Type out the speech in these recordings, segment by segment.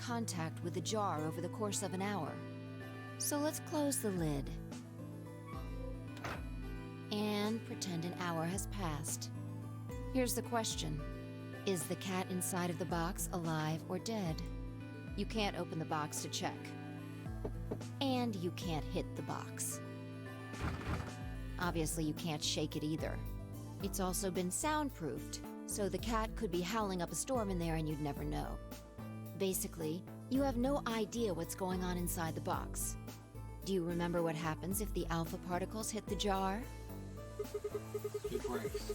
contact with the jar over the course of an hour. So let's close the lid. And pretend an hour has passed. Here's the question. Is the cat inside of the box alive or dead? You can't open the box to check. And you can't hit the box. Obviously, you can't shake it either. It's also been soundproofed, so the cat could be howling up a storm in there and you'd never know. Basically, you have no idea what's going on inside the box. Do you remember what happens if the alpha particles hit the jar? It breaks.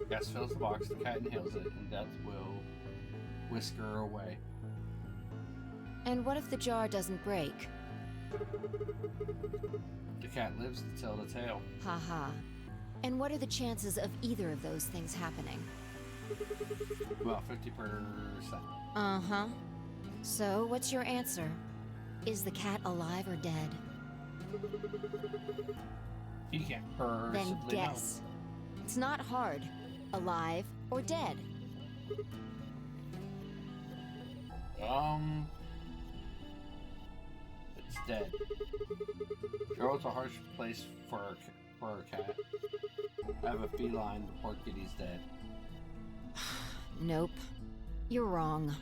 Gas fills the box, the cat inhales it, and death will whisk her away. And what if the jar doesn't break? The cat lives to tell the tale. Haha. And what are the chances of either of those things happening? About 50%. Uh-huh. So, what's your answer? Is the cat alive or dead? You can't personally Then guess. It's not hard. Alive or dead? It's dead. Sure, it's a harsh place for a cat. I have a feline, the poor kitty's dead. Nope. You're wrong.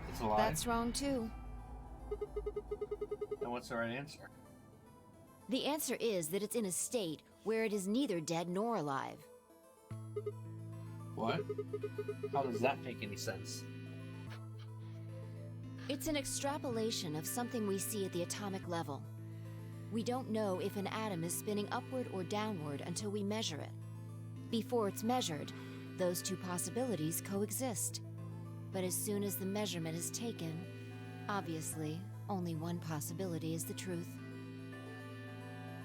It's alive? That's wrong too. Then what's the right answer? The answer is that it's in a state where it is neither dead nor alive. What? How does that make any sense? It's an extrapolation of something we see at the atomic level. We don't know if an atom is spinning upward or downward until we measure it. Before it's measured, those two possibilities coexist. But as soon as the measurement is taken, obviously, only one possibility is the truth.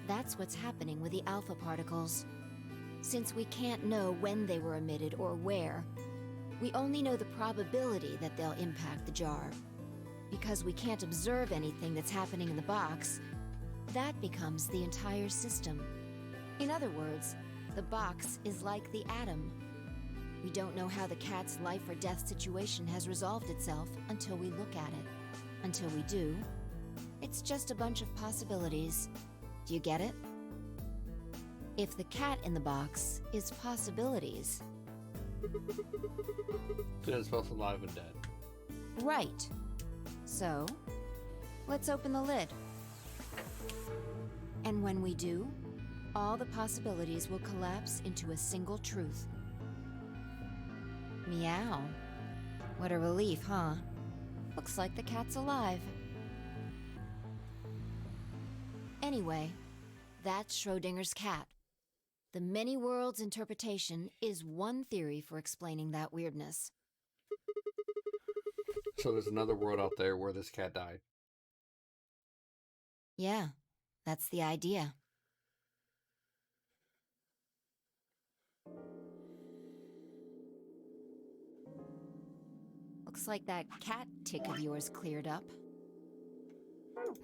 That's what's happening with the alpha particles. Since we can't know when they were emitted or where, we only know the probability that they'll impact the jar. Because we can't observe anything that's happening in the box, that becomes the entire system. In other words, the box is like the atom. We don't know how the cat's life or death situation has resolved itself until we look at it. Until we do, it's just a bunch of possibilities. Do you get it? If the cat in the box is possibilities. Then it's both alive and dead. Right. So, let's open the lid. And when we do, all the possibilities will collapse into a single truth. Meow. What a relief, huh? Looks like the cat's alive. Anyway, that's Schrödinger's cat. The many worlds interpretation is one theory for explaining that weirdness. So there's another world out there where this cat died. Yeah, that's the idea. Looks like that cat tick of yours cleared up.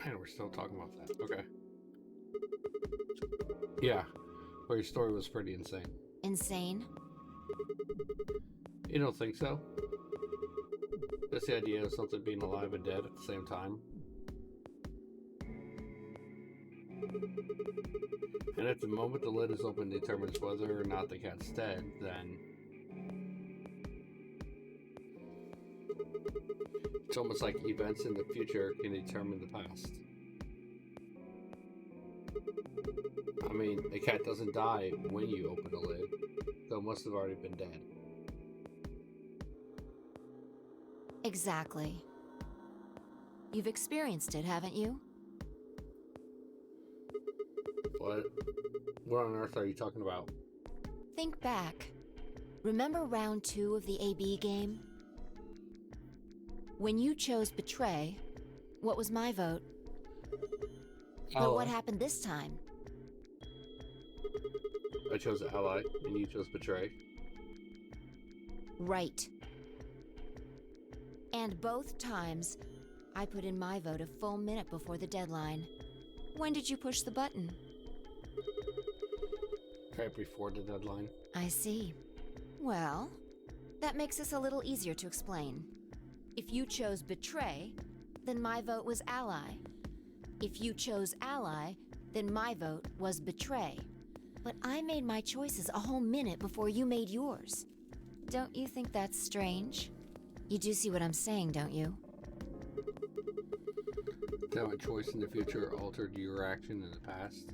Man, we're still talking about that. Okay. Yeah. Well, your story was pretty insane. Insane? You don't think so? Just the idea of something being alive and dead at the same time. And at the moment the lid is open determines whether or not the cat's dead, then it's almost like events in the future can determine the past. I mean, the cat doesn't die when you open the lid, so it must have already been dead. Exactly. You've experienced it, haven't you? What on earth are you talking about? Think back. Remember round 2 of the AB game? When you chose Betray, what was my vote? But what happened this time? I chose Ally, and you chose Betray. Right. And both times, I put in my vote a full minute before the deadline. When did you push the button? Right before the deadline. I see. Well, that makes this a little easier to explain. If you chose betray, then my vote was ally. If you chose ally, then my vote was betray. But I made my choices a whole minute before you made yours. Don't you think that's strange? You do see what I'm saying, don't you? That my choice in the future altered your action in the past?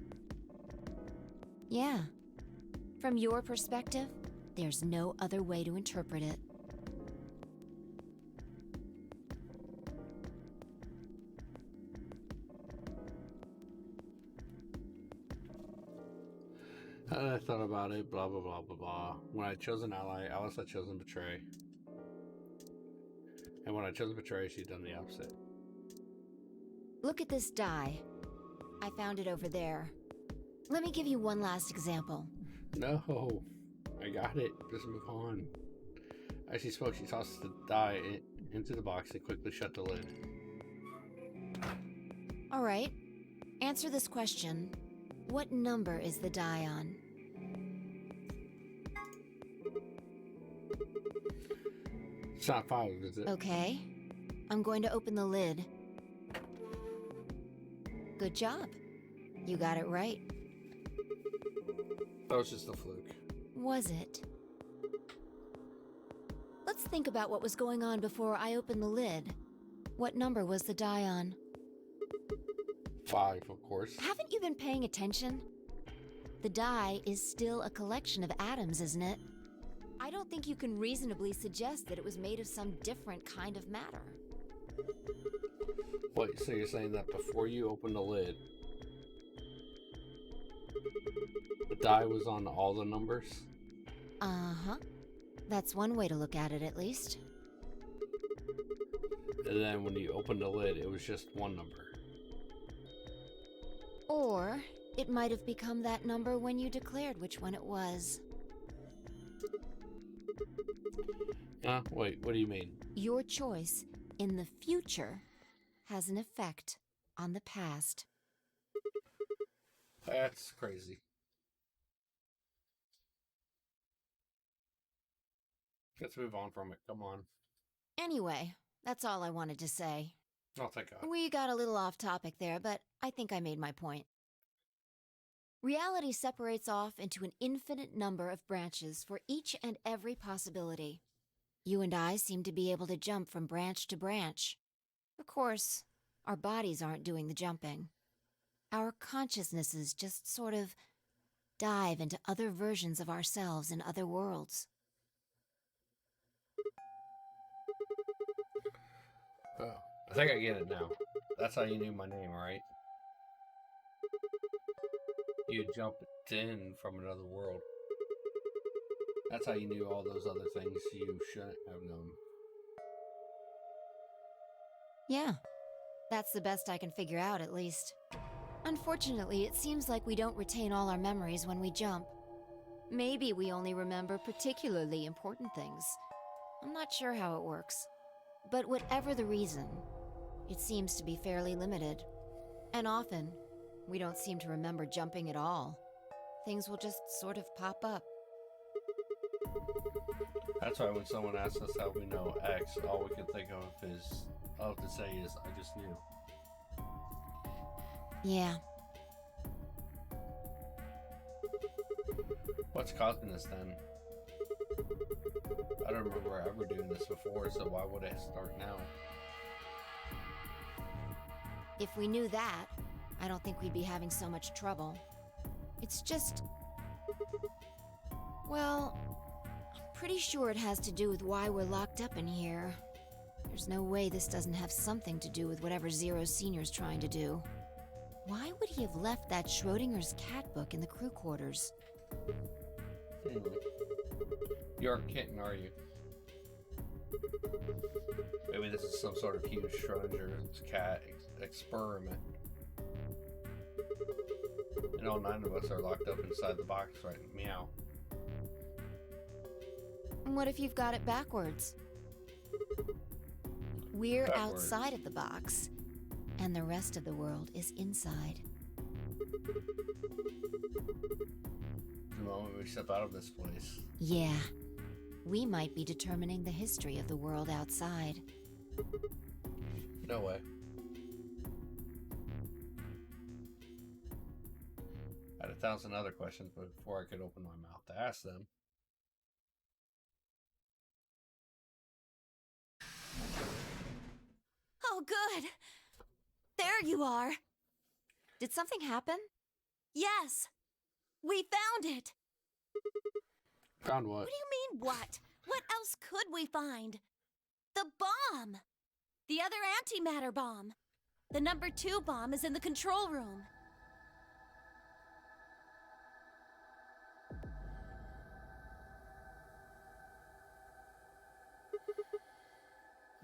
Yeah. From your perspective, there's no other way to interpret it. I thought about it, blah, blah, blah, blah, blah. When I chose an ally, Alice had chosen betray. And when I chose betray, she'd done the opposite. Look at this die. I found it over there. Let me give you one last example. No, I got it. Just move on. As she spoke, she tossed the die into the box and quickly shut the lid. All right. Answer this question. What number is the die on? It's not 5, is it? Okay. I'm going to open the lid. Good job. You got it right. That was just a fluke. Was it? Let's think about what was going on before I opened the lid. What number was the die on? 5, of course. Haven't you been paying attention? The die is still a collection of atoms, isn't it? I don't think you can reasonably suggest that it was made of some different kind of matter. Wait, so you're saying that before you opened the lid, the die was on all the numbers? Uh-huh. That's one way to look at it, at least. And then when you opened the lid, it was just one number. Or it might have become that number when you declared which one it was. Wait, what do you mean? Your choice in the future has an effect on the past. That's crazy. Let's move on from it. Come on. Anyway, that's all I wanted to say. Oh, thank God. We got a little off topic there, but I think I made my point. Reality separates off into an infinite number of branches for each and every possibility. You and I seem to be able to jump from branch to branch. Of course, our bodies aren't doing the jumping. Our consciousnesses just sort of dive into other versions of ourselves in other worlds. Oh, I think I get it now. That's how you knew my name, right? You jumped in from another world. That's how you knew all those other things you shouldn't have known. Yeah, that's the best I can figure out, at least. Unfortunately, it seems like we don't retain all our memories when we jump. Maybe we only remember particularly important things. I'm not sure how it works. But whatever the reason, it seems to be fairly limited. And often, we don't seem to remember jumping at all. Things will just sort of pop up. That's why when someone asks us how we know X, all we can think of is, all to say is, I just knew. Yeah. What's causing this then? I don't remember ever doing this before, so why would it start now? If we knew that, I don't think we'd be having so much trouble. It's just... well, I'm pretty sure it has to do with why we're locked up in here. There's no way this doesn't have something to do with whatever Zero Senior's trying to do. Why would he have left that Schrodinger's cat book in the crew quarters? You aren't kidding, are you? Maybe this is some sort of huge Schrodinger's cat experiment. And all 9 of us are locked up inside the box right now. Meow. What if you've got it backwards? We're Backwards. outside of the box, and the rest of the world is inside. The moment we step out of this place. Yeah. We might be determining the history of the world outside. No way. I had 1,000 other questions before I could open my mouth to ask them. Oh, good. There you are. Did something happen? Yes. We found it. Found what? What do you mean, what? What else could we find? The bomb! The other antimatter bomb. The number 2 bomb is in the control room.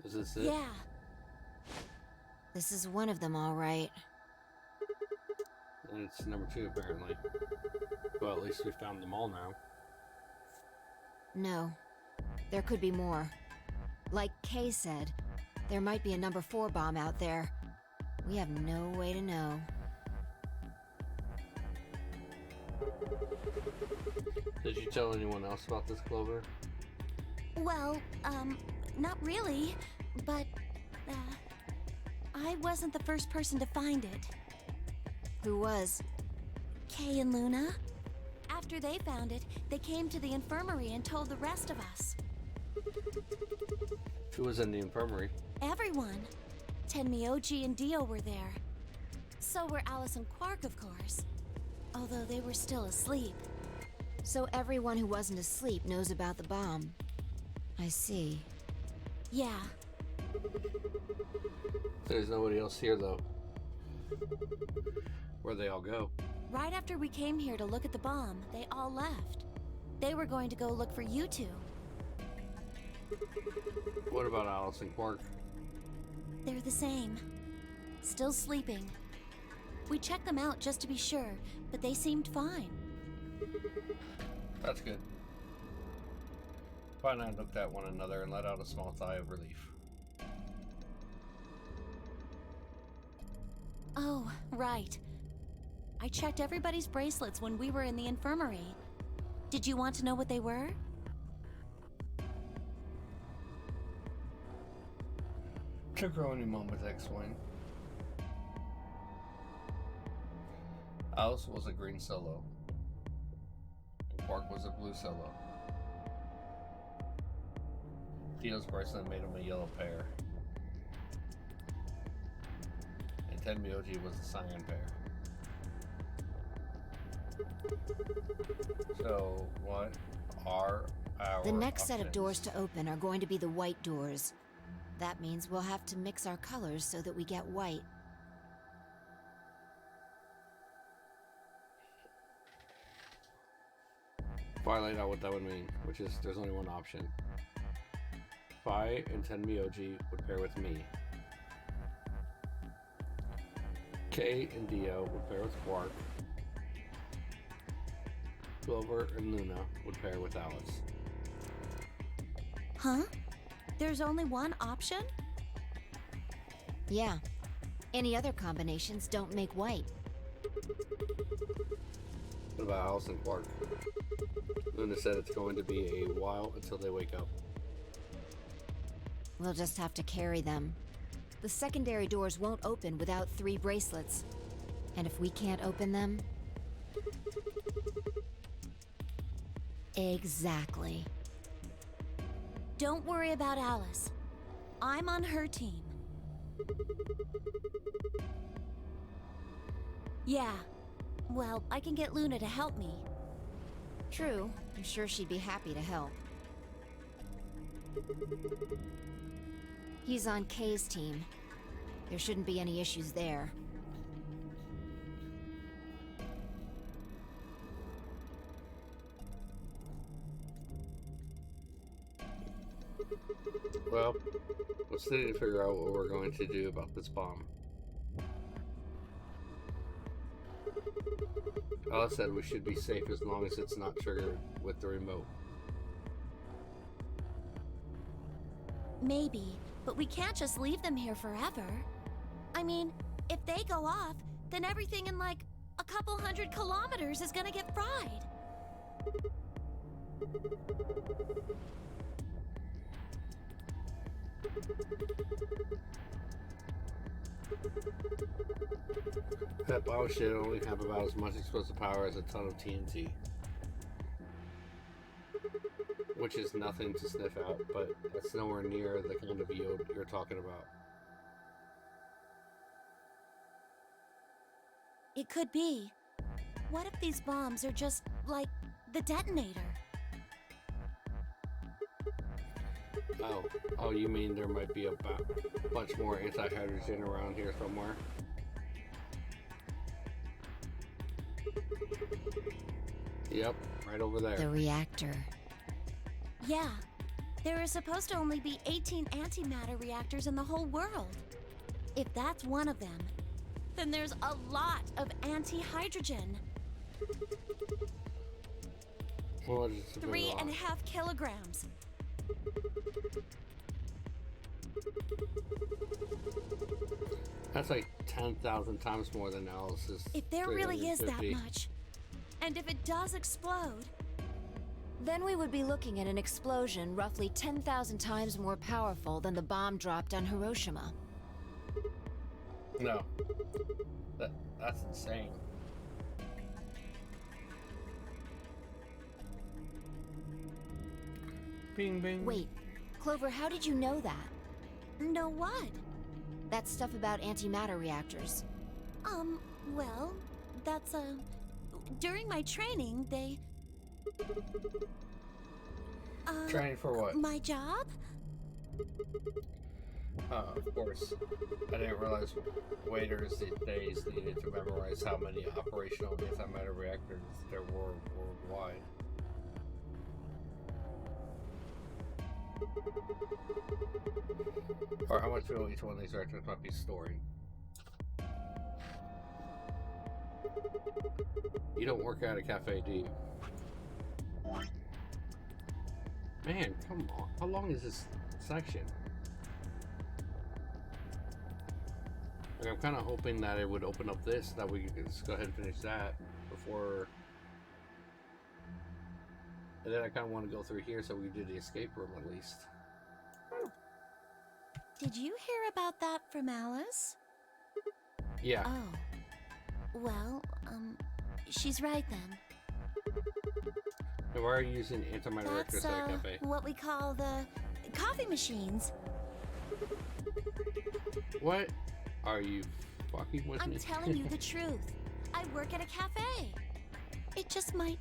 Is this it? Yeah. This is one of them, all right. And it's number 2, apparently. Well, at least we found them all now. No. There could be more. Like Kay said, there might be a number 4 bomb out there. We have no way to know. Did you tell anyone else about this, Clover? Well, not really, but, I wasn't the first person to find it. Who was? Kay and Luna. After they found it, they came to the infirmary and told the rest of us. Who was in the infirmary? Everyone. Tenmyoji and Dio were there. So were Alice and Quark, of course. Although they were still asleep. So everyone who wasn't asleep knows about the bomb. I see. Yeah. There's nobody else here, though. Where'd they all go? Right after we came here to look at the bomb, they all left. They were going to go look for you two. What about Alice and Quark? They're the same. Still sleeping. We checked them out just to be sure, but they seemed fine. That's good. Fine, I looked at one another and let out a small sigh of relief. Oh, right. I checked everybody's bracelets when we were in the infirmary. Did you want to know what they were? Took her only moment, X-Wing. Alice was a green solo, and Quark was a blue solo. Dio's bracelet made him a yellow pair, and Tenmyoji was a cyan pair. So, what are our The next set of options? doors to open are going to be the white doors. That means we'll have to mix our colors so that we get white. If I laid out what that would mean, which is there's only one option. Phi and Tenmyoji would pair with me. Kay and Dio would pair with Quark. Clover and Luna would pair with Alice. Huh? There's only one option? Yeah. Any other combinations don't make white. What about Alice and Quark? Luna said it's going to be a while until they wake up. We'll just have to carry them. The secondary doors won't open without 3 bracelets. And if we can't open them... Exactly. Don't worry about Alice. I'm on her team. Yeah. Well, I can get Luna to help me. True. I'm sure she'd be happy to help. He's on Kay's team. There shouldn't be any issues there. Well, let's need to figure out what we're going to do about this bomb. Alice said we should be safe as long as it's not triggered with the remote. Maybe, but we can't just leave them here forever. I mean, if they go off, then everything in like a couple 100 kilometers is gonna get fried. That bomb should only have about as much explosive power as a ton of TNT. Which is nothing to sniff out, but that's nowhere near the kind of yield you're talking about. It could be. What if these bombs are just like the detonator? Oh, you mean there might be a bunch more anti-hydrogen around here somewhere? Yep, right over there. The reactor. Yeah. There are supposed to only be 18 antimatter reactors in the whole world. If that's one of them, then there's a lot of anti-hydrogen. Well, it's a bit 3.5 kilograms. That's like 10,000 times more than Alice's. If there really is that 350. much, and if it does explode, Then we would be looking at an explosion roughly 10,000 times more powerful than the bomb dropped on Hiroshima. No. That's insane. Bing, bing. Wait, Clover, how did you know that? know what? That stuff about antimatter reactors. Well, that's, during my training, they... Training for what? My job? Of course. I didn't realize waiters these days needed to memorize how many operational antimatter reactors there were worldwide. Or how much fuel each one of these reactors might be storing. You don't work at a cafe, do you? Man, come on. How long is this section? Like, I'm kind of hoping that it would open up this, that we could just go ahead and finish that before... And then I kind of want to go through here so we do the escape room at least. Did you hear about that from Alice? Yeah. Oh. Well, she's right then. And why are you using antimatter reactors That's, at a cafe? what we call the coffee machines. What are you fucking with me? I'm telling you the truth. I work at a cafe. It just might,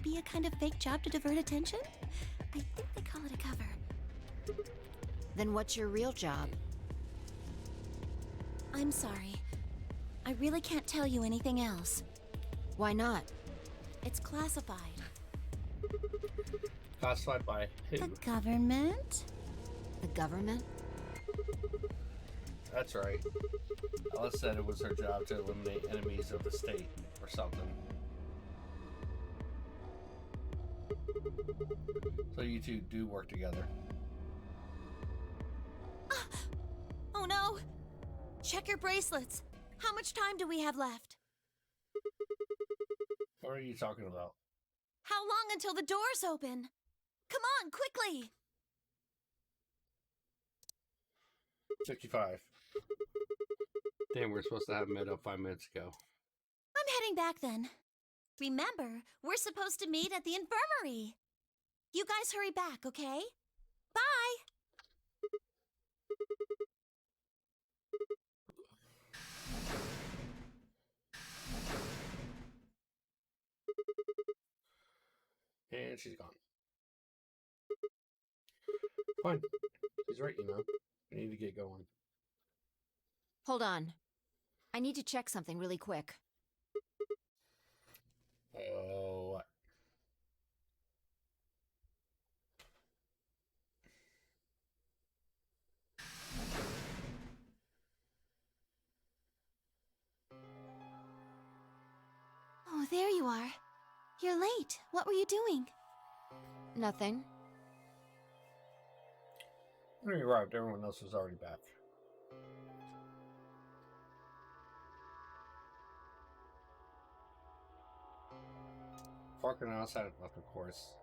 be a kind of fake job to divert attention. I think they call it a cover. Then what's your real job? I'm sorry. I really can't tell you anything else. Why not? It's classified. Classified by who? The government? The government? That's right. Alice said it was her job to eliminate enemies of the state, or something. So you two do work together. Oh no! Check your bracelets. How much time do we have left? What are you talking about? How long until the doors open? Come on, quickly! 55. Damn, we're supposed to have met up 5 minutes ago. I'm heading back then. Remember, we're supposed to meet at the infirmary. You guys hurry back, okay? Bye! And she's gone. Fine. She's right, you know. We need to get going. Hold on. I need to check something really quick. Oh, what? Oh, there you are. You're late. What were you doing? Nothing. When we arrived, everyone else was already back. Parker and Alice had left, of course.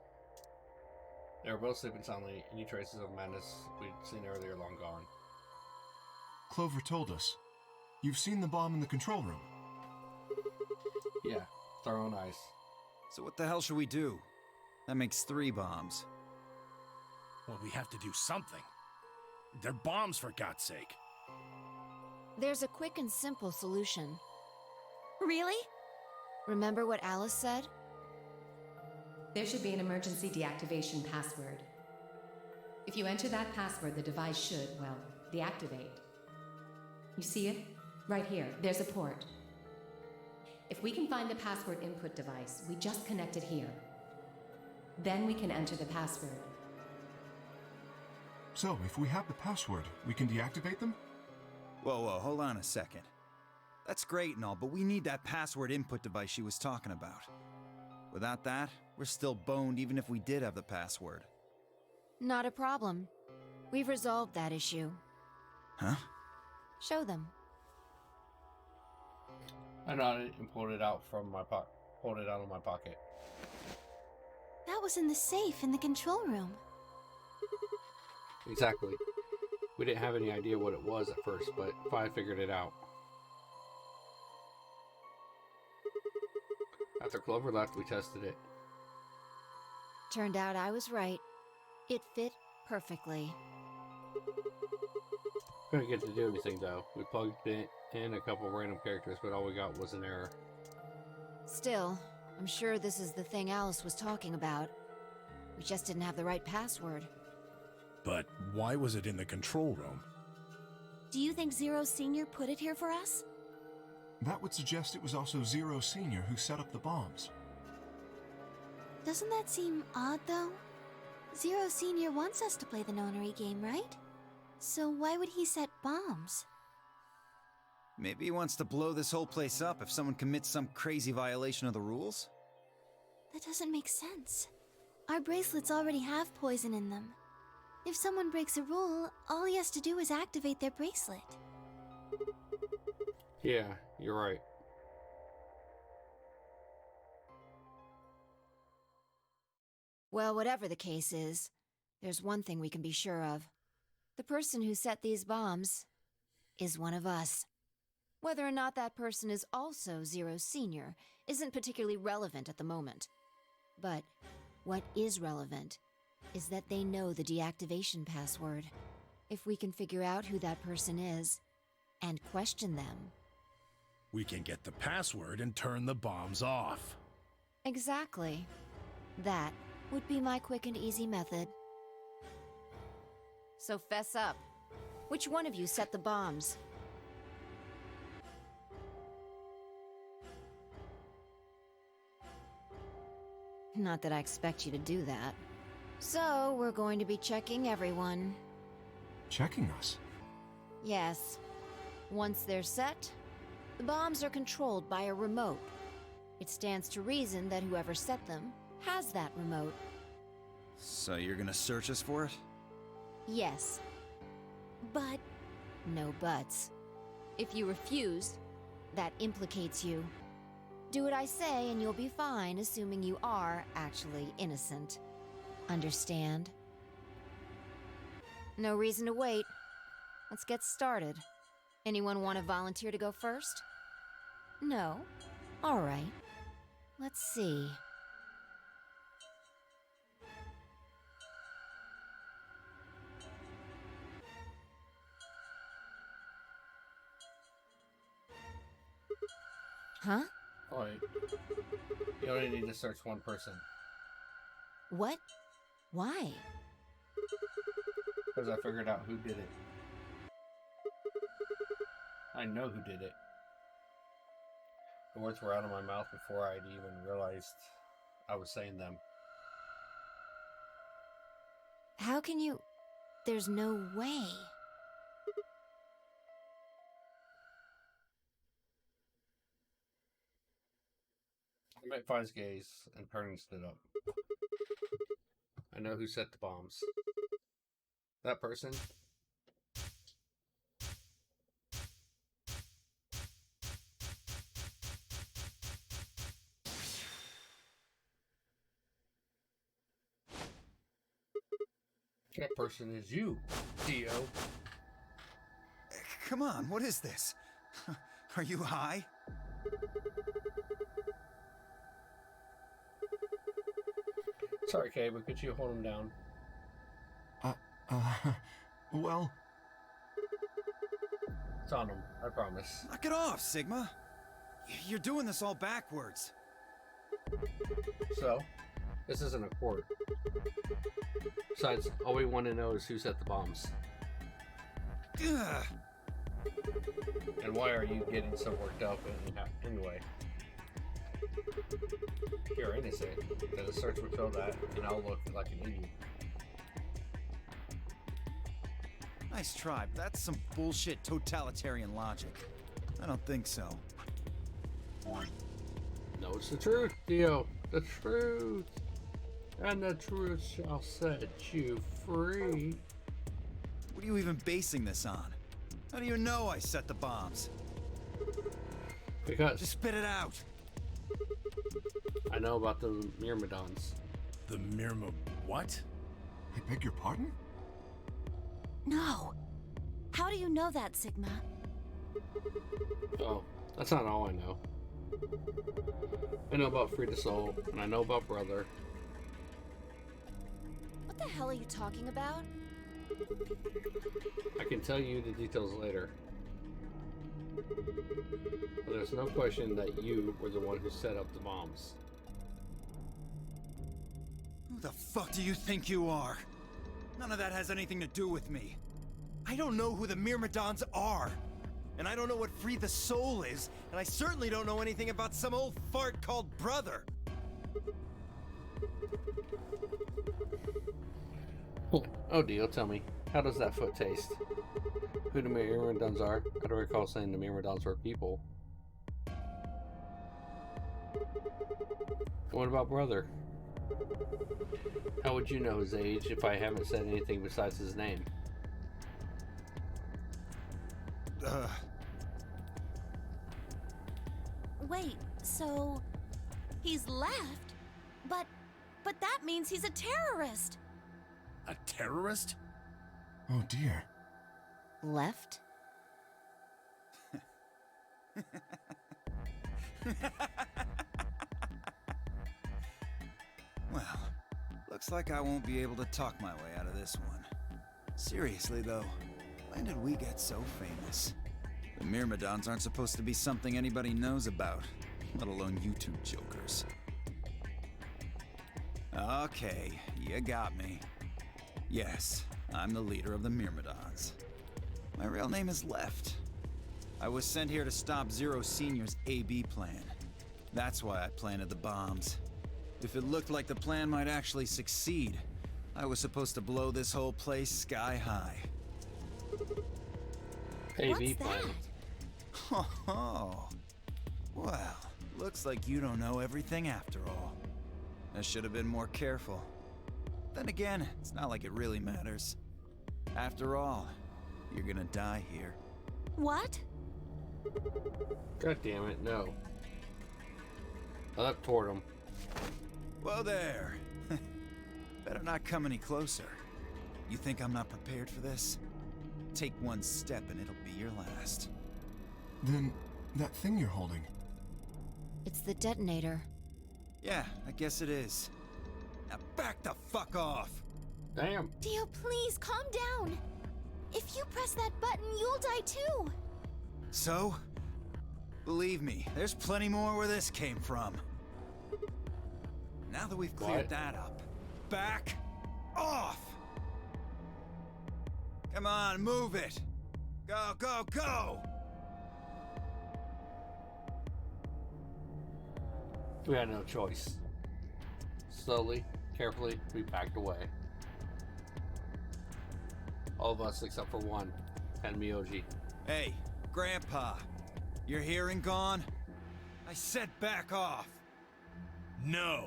They were both sleeping soundly, any traces of madness we'd seen earlier long gone. Clover told us. You've seen the bomb in the control room. Yeah, with our own eyes. So what the hell should we do? That makes 3 bombs. Well, we have to do something. They're bombs, for God's sake. There's a quick and simple solution. Really? Remember what Alice said? There should be an emergency deactivation password. If you enter that password, the device should, well, deactivate. You see it? Right here. There's a port. If we can find the password input device, we just connect it here. Then we can enter the password. So, if we have the password, we can deactivate them? Whoa, hold on a second. That's great and all, but we need that password input device she was talking about. Without that, we're still boned even if we did have the password. Not a problem. We've resolved that issue. Huh? Show them. I nodded and pulled it out from my pocket. Pulled it out of my pocket. That was in the safe in the control room. Exactly. We didn't have any idea what it was at first, but Fi figured it out. After Clover left, we tested it. Turned out I was right. It fit perfectly. Couldn't get to do anything though. We plugged it in a couple random characters, but all we got was an error. Still, I'm sure this is the thing Alice was talking about. We just didn't have the right password. But why was it in the control room? Do you think Zero Senior put it here for us? That would suggest it was also Zero Senior who set up the bombs. Doesn't that seem odd, though? Zero Senior wants us to play the nonary game, right? So why would he set bombs? Maybe he wants to blow this whole place up if someone commits some crazy violation of the rules? That doesn't make sense. Our bracelets already have poison in them. If someone breaks a rule, all he has to do is activate their bracelet. Yeah, you're right. Well, whatever the case is, there's one thing we can be sure of. The person who set these bombs is one of us. Whether or not that person is also Zero Senior isn't particularly relevant at the moment. But what is relevant is that they know the deactivation password. If we can figure out who that person is and question them. We can get the password and turn the bombs off. Exactly. That would be my quick and easy method. So fess up. Which one of you set the bombs? Not that I expect you to do that. So, we're going to be checking everyone. Checking us? Yes. Once they're set, the bombs are controlled by a remote. It stands to reason that whoever set them has that remote. So you're gonna search us for it? Yes. But No buts. If you refuse, that implicates you. Do what I say and you'll be fine, assuming you are actually innocent. Understand? No reason to wait. Let's get started. Anyone want to volunteer to go first? No? All right. Let's see. Huh? Wait. You only need to search one person. What? Why? Because I figured out who did it. I know who did it. The words were out of my mouth before I'd even realized I was saying them. How can you... There's no way. I met Fi's gaze and Pernin stood up. I know who set the bombs. That person? That person is you, Dio. Come on, what is this? Are you high? Sorry, Kay, but could you hold him down? Well, It's on him, I promise. Knock it off, Sigma. You're doing this all backwards. So, this isn't a court. Besides, all we want to know is who set the bombs. Ugh. And why are you getting so worked up anyway? You're innocent. Then the search would show that, and I'll look like an idiot. Nice try, but that's some bullshit totalitarian logic. I don't think so. No, it's the truth, Dio. The truth. And the truth shall set you free. What are you even basing this on? How do you know I set the bombs? Because Just spit it out. I know about the Myrmidons. The Myrma what? I beg your pardon? No. How do you know that, Sigma? Oh, that's not all I know. I know about Frida Soul, and I know about Brother. What the hell are you talking about? I can tell you the details later. But there's no question that you were the one who set up the bombs. Who the fuck do you think you are? None of that has anything to do with me. I don't know who the Myrmidons are. And I don't know what Free the Soul is, and I certainly don't know anything about some old fart called Brother. Oh, Dio, tell me, how does that foot taste? Who the Myrmidons are? I don't recall saying the Myrmidons were people. What about Brother? How would you know his age if I haven't said anything besides his name? Wait, so he's left? But that means he's a terrorist. A terrorist? Oh dear. Left? Well, looks like I won't be able to talk my way out of this one. Seriously though, when did we get so famous? The Myrmidons aren't supposed to be something anybody knows about, let alone you two jokers. Okay, you got me. Yes, I'm the leader of the Myrmidons. My real name is Left. I was sent here to stop Zero Senior's AB plan. That's why I planted the bombs. If it looked like the plan might actually succeed, I was supposed to blow this whole place sky high. AV What's plan. that? Oh, well, looks like you don't know everything after all. I should have been more careful. Then again, it's not like it really matters. After all, you're gonna die here. What? God damn it, no. Up toward him. Whoa there. Better not come any closer. You think I'm not prepared for this? Take one step and it'll be your last. Then, that thing you're holding. It's the detonator. Yeah, I guess it is. Now back the fuck off! Damn. Dio, please calm down. If you press that button, you'll die too. So? Believe me, there's plenty more where this came from. Now that we've cleared What? that up, back off! Come on, move it! Go, go, go! We had no choice. Slowly, carefully, we backed away. All of us except for one, Tenmyoji. Hey, Grandpa, your hearing gone? I said back off! No.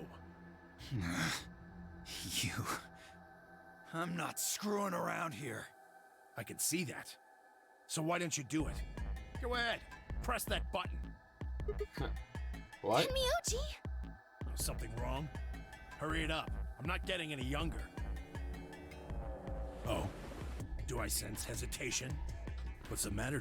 You... I'm not screwing around here. I can see that. So why don't you do it? Go ahead. Press that button. What? Miyuchi! Something wrong? Hurry it up. I'm not getting any younger. Oh? Do I sense hesitation? What's the matter,